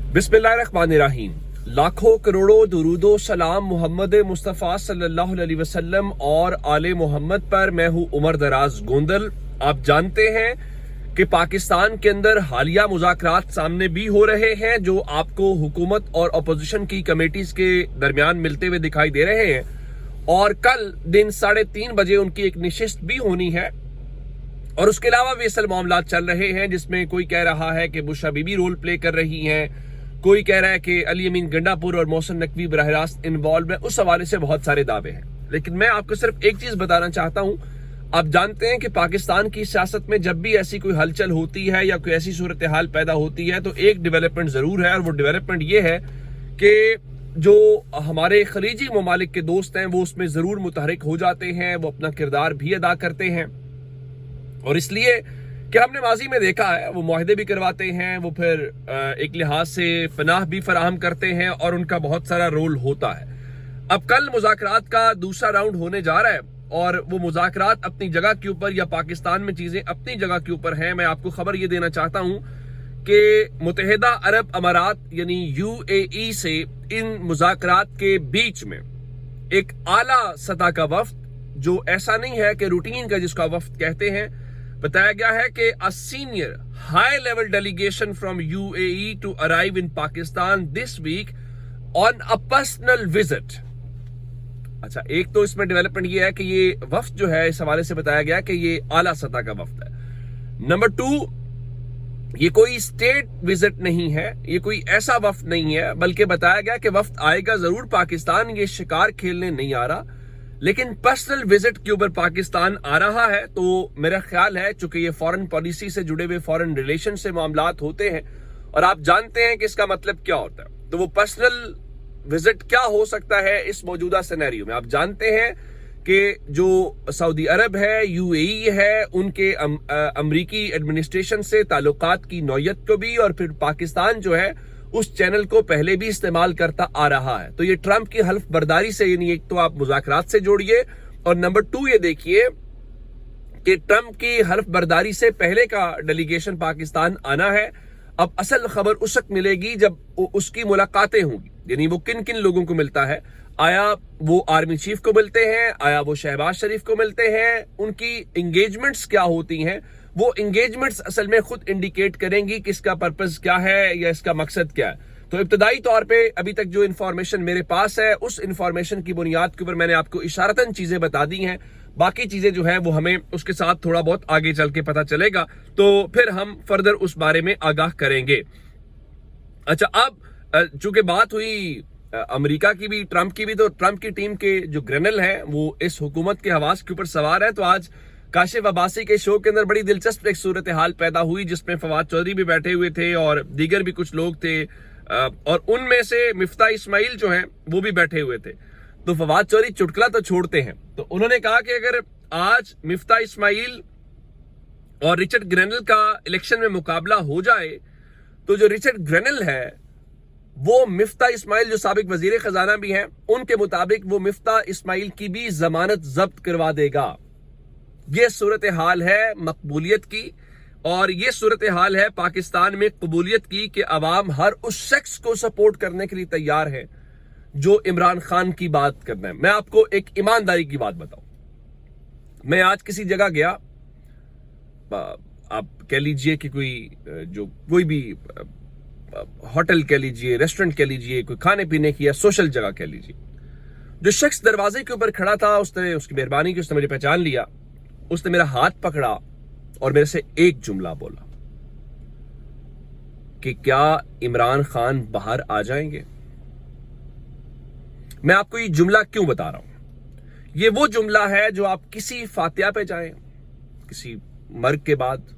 बिस्मिल्लाहिर्रहमानिर्रहीम। लाखों करोड़ों दुरूदो सलाम मोहम्मद मुस्तफ़ा सल्लल्लाहु अलैहि वसल्लम और आले मोहम्मद पर। मैं हूँ उमर दराज गोंदल। आप जानते हैं कि पाकिस्तान के अंदर हालिया मुज़ाकरात सामने भी हो रहे हैं जो आपको हुकूमत और अपोजिशन की कमेटीज के दरमियान मिलते हुए दिखाई दे रहे हैं, और कल दिन 3:30 बजे उनकी एक नशिस्त भी होनी है। और उसके अलावा भी असल मामला चल रहे हैं जिसमें कोई कह रहा है कि बुशरा बीबी रोल प्ले कर रही हैं, कोई कह रहा है कि अली अमीन गंडापुर और मोहसिन नकवी बराह रास्त इन्वॉल्व है। उस हवाले से बहुत सारे दावे हैं, लेकिन मैं आपको सिर्फ एक चीज बताना चाहता हूं। आप जानते हैं कि पाकिस्तान की सियासत में जब भी ऐसी कोई हलचल होती है या कोई ऐसी सूरत हाल पैदा होती है तो एक डेवलपमेंट जरूर है, और वो डेवलपमेंट ये है कि जो हमारे खलीजी ममालिक के दोस्त हैं वो उसमें जरूर मुतहरिक हो जाते हैं, वो अपना किरदार भी अदा करते हैं। और इसलिए कि हमने माजी में देखा है, वो मुआहदे भी करवाते हैं, वो फिर एक लिहाज से पनाह भी फराहम करते हैं, और उनका बहुत सारा रोल होता है। अब कल मुज़ाकरात का दूसरा राउंड होने जा रहा है, और वो मुज़ाकरात अपनी जगह के ऊपर या पाकिस्तान में चीजें अपनी जगह के ऊपर हैं। मैं आपको खबर ये देना चाहता हूं कि मुत्तहिदा अरब अमारात यानी UAE से इन मुज़ाकरात के बीच में एक आला सतह का वफ्द, जो ऐसा नहीं है कि रूटीन का जिसका वफ्द कहते हैं, बताया गया है कि a senior high level delegation from UAE to arrive in Pakistan this week on a personal visit. अच्छा, एक तो इसमें डेवलपमेंट ये है कि ये वफ्द जो है इस हवाले से बताया गया कि ये आला सतह का वफ्द है। नंबर 2, ये कोई स्टेट विजिट नहीं है, ये कोई ऐसा वफ्द नहीं है, बल्कि बताया गया कि वफ्द आएगा जरूर पाकिस्तान, ये शिकार खेलने नहीं आ रहा, लेकिन पर्सनल विजिट के ऊपर पाकिस्तान आ रहा है। तो मेरा ख्याल है चूंकि ये फॉरेन पॉलिसी से जुड़े हुए फॉरेन रिलेशन से मामलात होते हैं, और आप जानते हैं कि इसका मतलब क्या होता है, तो वो पर्सनल विजिट क्या हो सकता है इस मौजूदा सिनेरियो में। आप जानते हैं कि जो सऊदी अरब है, UAE है, उनके अमरीकी एडमिनिस्ट्रेशन से ताल्लुकात की नौयत को भी, और फिर पाकिस्तान जो है उस चैनल को पहले भी इस्तेमाल करता आ रहा है। तो ये ट्रंप की हल्फ बर्दारी से, यानी एक तो आप मुज़ाकरात से जोड़िए, और नंबर 2 ये देखिए कि ट्रंप की हल्फ बर्दारी से पहले का डेलीगेशन पाकिस्तान आना है। अब असल खबर उस वक्त मिलेगी जब उसकी मुलाकातें होंगी, यानी वो किन किन लोगों को मिलता है। आया वो आर्मी चीफ को मिलते हैं, आया वो शहबाज शरीफ को मिलते हैं, उनकी एंगेजमेंट्स क्या होती हैं, वो एंगेजमेंट्स असल में खुद इंडिकेट करेंगी कि इसका पर्पस क्या है या इसका मकसद क्या है। तो इब्तदाई तौर पे अभी तक जो इन्फॉर्मेशन मेरे पास है, उस इन्फॉर्मेशन की बुनियाद के ऊपर मैंने आपको इशारतन चीजें बता दी हैं। बाकी चीजें जो है वो हमें उसके साथ थोड़ा बहुत आगे चल के पता चलेगा, तो फिर हम फर्दर उस बारे में आगाह करेंगे। अच्छा, अब चूंकि बात हुई अमेरिका की भी, ट्रंप की भी, तो ट्रंप की टीम के जो ग्रेनल हैं वो इस हुकूमत के हवास के ऊपर सवार है। तो आज काशिफ अब्बासी के शो के अंदर बड़ी दिलचस्प एक सूरत हाल पैदा हुई, जिसमें फवाद चौधरी भी बैठे हुए थे और दीगर भी कुछ लोग थे, और उनमें से मिफ्ता इस्माइल जो हैं वो भी बैठे हुए थे। तो फवाद चौधरी चुटकुला तो छोड़ते हैं, तो उन्होंने कहा कि अगर आज मिफ्ता इस्माइल और रिचर्ड ग्रेनल का इलेक्शन में मुकाबला हो जाए, तो जो रिचर्ड ग्रेनल है वो मिफ्ता इस्माइल जो साबिक वजीर खजाना भी हैं, उनके मुताबिक वो मिफ्ता इस्माइल की भी जमानत जब्त करवा देगा। ये सूरत हाल है मकबूलियत की, और ये सूरत हाल है पाकिस्तान में कबूलियत की कि अवाम हर उस शख्स को सपोर्ट करने के लिए तैयार है जो इमरान खान की बात करना है। मैं आपको एक ईमानदारी की बात बताऊं, मैं आज किसी जगह गया, आप कह लीजिए कि कोई भी होटल कह लीजिए, रेस्टोरेंट कह लीजिए, कोई खाने पीने की या सोशल जगह कह लीजिए, जो शख्स दरवाजे के ऊपर खड़ा था उसने, उसकी मेहरबानी की, उसने मुझे पहचान लिया, उसने मेरा हाथ पकड़ा और मेरे से एक जुमला बोला कि क्या इमरान खान बाहर आ जाएंगे। मैं आपको ये जुमला क्यों बता रहा हूं, ये वो जुमला है जो आप किसी फातिया पे जाएं, किसी मर्ग के बाद,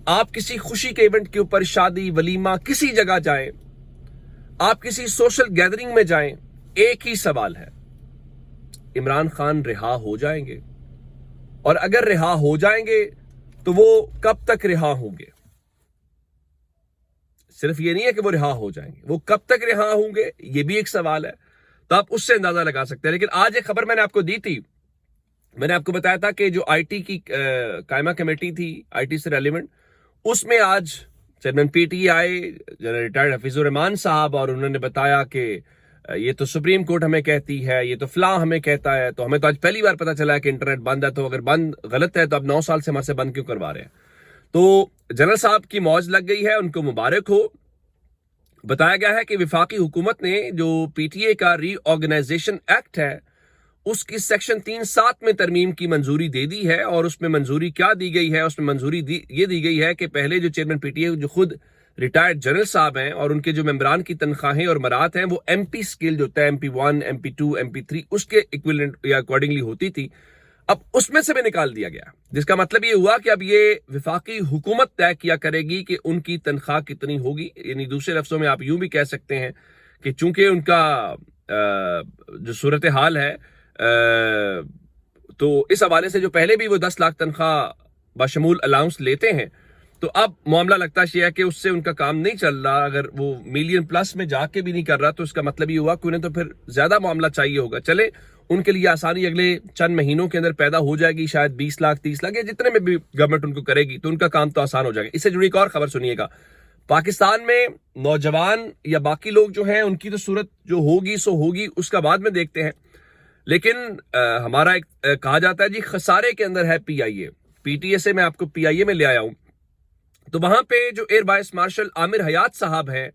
आप किसी खुशी के इवेंट के ऊपर, शादी वलीमा, किसी जगह जाएं, आप किसी सोशल गैदरिंग में जाएं, एक ही सवाल है, इमरान खान रिहा हो जाएंगे? और अगर रिहा हो जाएंगे तो वो कब तक रिहा होंगे? सिर्फ ये नहीं है कि वो रिहा हो जाएंगे, वो कब तक रिहा होंगे ये भी एक सवाल है। तो आप उससे अंदाजा लगा सकते हैं। लेकिन आज एक खबर मैंने आपको दी थी, मैंने आपको बताया था कि जो IT की कायमा कमेटी थी, IT से रेलिवेंट, उसमें आज chairman PTI general retired Hafeezur Rahman साहब, और उन्होंने बताया कि ये तो सुप्रीम कोर्ट हमें कहती है, ये तो फलां हमें कहता है। तो हमें तो आज पहली बार पता चला है कि इंटरनेट बंद है, तो अगर बंद गलत है तो अब 9 साल से हमारे से बंद क्यों करवा रहे हैं। तो जनरल साहब की मौज लग गई है, उनको मुबारक हो। बताया गया है कि विफाकी हुकूमत ने जो पीटीए का रीऑर्गेनाइजेशन एक्ट है उसकी सेक्शन 3(7) में तरमीम की मंजूरी दे दी है। और उसमें मंजूरी क्या दी गई है, उसमें मंजूरी ये दी गई है कि पहले जो चेयरमैन पीटीए जो खुद रिटायर्ड जनरल साहब हैं और उनके जो मेंबरान की तनख्वाहें और मरात हैं वो MP स्केल जो होता है MP1, MP2, MP3 उसके इक्विवेलेंट या अकॉर्डिंगली होती थी, अब उसमें से भी निकाल दिया गया। जिसका मतलब ये हुआ कि अब ये विफाकी हुकूमत तय किया करेगी कि उनकी तनख्वाह कितनी होगी। यानी दूसरे लफ्जों में आप यूं भी कह सकते हैं कि चूंकि उनका जो सूरत हाल है तो इस हवाले से जो पहले भी वो 10 लाख तनख्वाह बशमूल अलाउंस लेते हैं, तो अब मामला लगता है कि उससे उनका काम नहीं चल रहा। अगर वो मिलियन प्लस में जाके भी नहीं कर रहा तो इसका मतलब ये हुआ कि उन्हें तो फिर ज्यादा मामला चाहिए होगा। चले उनके लिए आसानी अगले चंद महीनों के अंदर पैदा हो जाएगी, शायद 20 लाख 30 लाख या जितने में भी गवर्नमेंट उनको करेगी तो उनका काम तो आसान हो जाएगा। इससे जुड़ी एक और खबर सुनिएगा। पाकिस्तान में नौजवान या बाकी लोग जो हैं उनकी तो सूरत जो होगी सो होगी, उसका बाद में देखते हैं। लेकिन हमारा एक कहा जाता है जी खसारे के अंदर है PIA। PTA से मैं आपको PIA में ले आया हूं। तो वहां पे जो एयर वाइस मार्शल आमिर हयात साहब हैं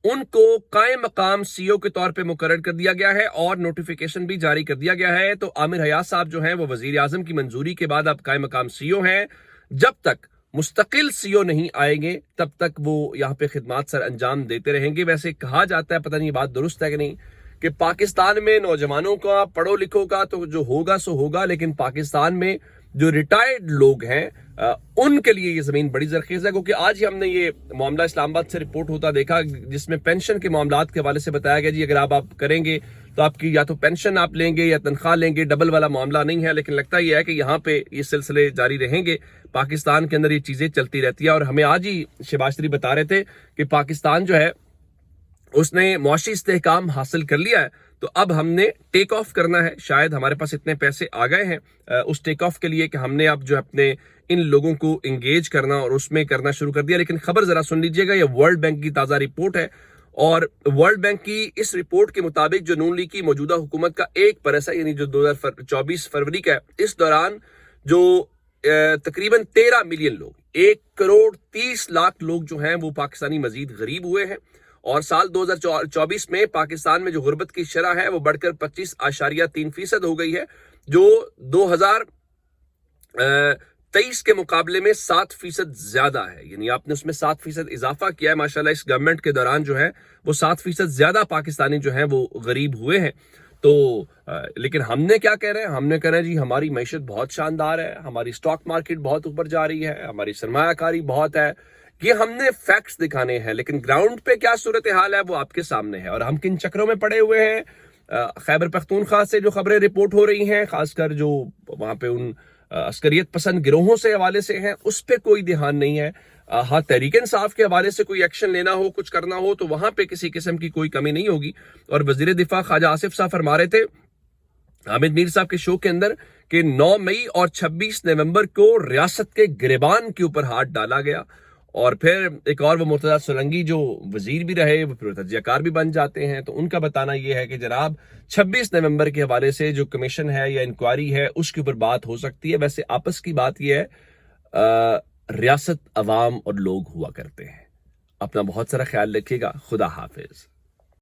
उनको कायम मकाम CEO के तौर पे मुकर्रर कर दिया गया है और नोटिफिकेशन भी जारी कर दिया गया है। तो आमिर हयात साहब जो हैं वो वजीर आजम की मंजूरी के बाद अब कायम मकाम CEO हैं। जब तक मुस्तकिल CEO नहीं आएंगे तब तक वो यहाँ पे खिदमात सर अंजाम देते रहेंगे। वैसे कहा जाता है, पता नहीं बात दुरुस्त है कि नहीं, कि पाकिस्तान में नौजवानों का पढ़ो लिखो का तो जो होगा सो होगा, लेकिन पाकिस्तान में जो रिटायर्ड लोग हैं उनके लिए ये जमीन बड़ी जरखेज है। क्योंकि आज ही हमने ये मामला इस्लामाबाद से रिपोर्ट होता देखा जिसमें पेंशन के मामलात के हवाले से बताया गया जी अगर आप करेंगे तो आपकी या तो पेंशन आप लेंगे या तनख्वाह लेंगे, डबल वाला मामला नहीं है। लेकिन लगता यह है कि यहाँ पे ये सिलसिले जारी रहेंगे, पाकिस्तान के अंदर ये चीजें चलती रहती है। और हमें आज ही शहबाज बता रहे थे कि पाकिस्तान जो है उसने मुआशी इस्तेहकाम हासिल कर लिया है, तो अब हमने टेक ऑफ करना है। शायद हमारे पास इतने पैसे आ गए हैं उस टेक ऑफ के लिए कि हमने अब जो अपने इन लोगों को इंगेज करना और उसमें करना शुरू कर दिया। लेकिन खबर जरा सुन लीजिएगा, ये वर्ल्ड बैंक की ताजा रिपोर्ट है और वर्ल्ड बैंक की इस रिपोर्ट के मुताबिक जो नून लीग की मौजूदा हुकूमत का एक बरस है, यानी जो 2024 फरवरी का है, इस दौरान जो तकरीबन 13 मिलियन लोग, 1 करोड़ 30 लाख लोग जो हैं वो पाकिस्तानी मजीद गरीब हुए हैं। और साल 2024 में पाकिस्तान में जो गुर्बत की शरह है वो बढ़कर 25.3% हो गई है, जो 2023 के मुकाबले में 7% ज्यादा है। यानी आपने उसमें 7% इजाफा किया है। माशाल्लाह इस गवर्नमेंट के दौरान जो है वो 7% ज्यादा पाकिस्तानी जो है वो गरीब हुए हैं। तो लेकिन हमने क्या कह रहे हैं, हमने कह रहे हैं जी हमारी मैशत बहुत शानदार है, हमारी स्टॉक मार्केट बहुत ऊपर जा रही है, हमारी सरमायाकारी बहुत है। ये हमने फैक्ट्स दिखाने हैं, लेकिन ग्राउंड पे क्या सूरत हाल है वो आपके सामने है। और हम किन चक्रों में पड़े हुए हैं, खैबर पख्तूनख्वा से जो खबरें रिपोर्ट हो रही हैं, खासकर जो वहां पे उन अस्करियत पसंद गिरोहों से हवाले से हैं, उस पर कोई ध्यान नहीं है। हाँ, तहरीक इंसाफ के हवाले से कोई एक्शन लेना हो, कुछ करना हो तो वहां पे किसी किस्म की कोई कमी नहीं होगी। और वजीर दिफा ख्वाजा आसिफ साहब फरमा रहे थे हामिद मीर साहब के शो के अंदर कि 9 मई और 26 नवंबर को रियासत के गिरबान के ऊपर हाथ डाला गया। और फिर एक और वो मुर्तजा सोलंकी जो वजीर भी रहे वो फिर तजियाकार भी बन जाते हैं। तो उनका बताना ये है कि जनाब 26 नवंबर के हवाले से जो कमीशन है या इंक्वायरी है उसके ऊपर बात हो सकती है। वैसे आपस की बात यह है, रियासत अवाम और लोग हुआ करते हैं। अपना बहुत सारा ख्याल रखिएगा। खुदा हाफिज।